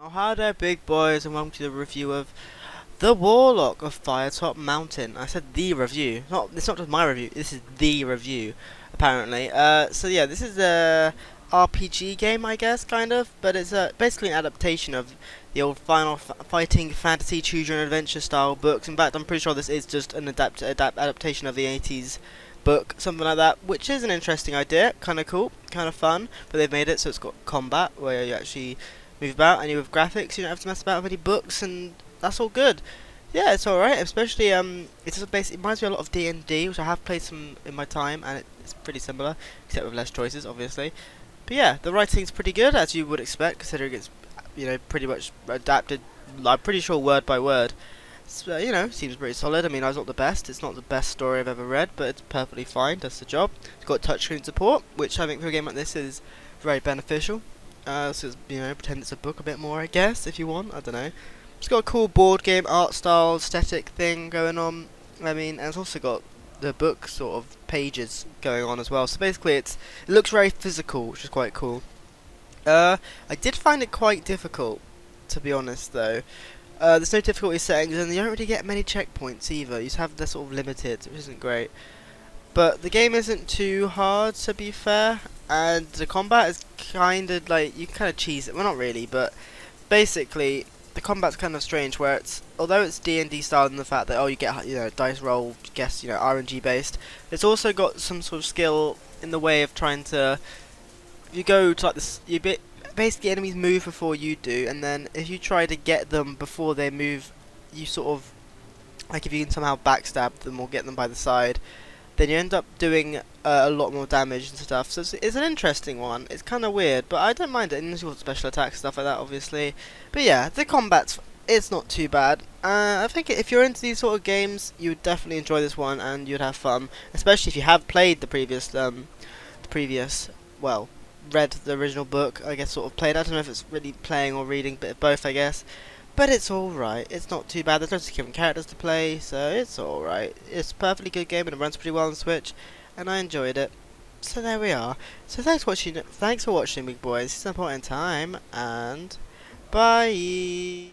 Oh, hi there, big boys, and welcome to the review of the Warlock of Firetop Mountain. I said the review. It's not just my review. This is the review, apparently. So yeah, this is a RPG game, I guess, kind of, but it's basically an adaptation of the old Final Fighting Fantasy Choose Your Own Adventure style books. In fact, I'm pretty sure this is just an adaptation of the 80s book, something like that, which is an interesting idea. Kind of cool, kind of fun. But they've made it so it's got combat where you actually move about, and you have graphics. You don't have to mess about with any books, and that's all good. Yeah, it's alright. Especially it's just basically, it reminds me a lot of D&D, which I have played some in my time, and it's pretty similar, except with less choices, obviously. But yeah, the writing's pretty good, as you would expect, considering it's pretty much adapted. I'm pretty sure word by word. So, seems pretty solid. I mean, it's not the best. It's not the best story I've ever read, but it's perfectly fine. Does the job. It's got touchscreen support, which I think for a game like this is very beneficial. So pretend it's a book a bit more, I guess, if you want. I don't know. It's got a cool board game art style, aesthetic thing going on. I mean, and it's also got the book sort of pages going on as well. So basically, it looks very physical, which is quite cool. I did find it quite difficult, to be honest, though. There's no difficulty settings, and you don't really get many checkpoints either. You just have the sort of limited, which isn't great. But the game isn't too hard, to be fair, and the combat is kind of like, you can kind of cheese it. Well, not really, but basically the combat's kind of strange. Where although it's D&D style in the fact that you get dice roll, guess RNG based. It's also got some sort of skill in the way of trying to. You go to like this, basically enemies move before you do, and then if you try to get them before they move, you sort of like if you can somehow backstab them or get them by the side, then you end up doing a lot more damage and stuff. So it's an interesting one. It's kind of weird, but I don't mind it. And you've got special attacks, stuff like that, obviously. But yeah, the combat's it's not too bad. I think if you're into these sort of games, you would definitely enjoy this one, and you'd have fun. Especially if you have played the previous, well, read the original book. I guess sort of played. I don't know if it's really playing or reading, bit of both, I guess. But it's alright, it's not too bad. There's lots of different characters to play, so it's alright. It's a perfectly good game and it runs pretty well on Switch, and I enjoyed it. So there we are. So thanks for watching, big boys. It's an important time, and bye.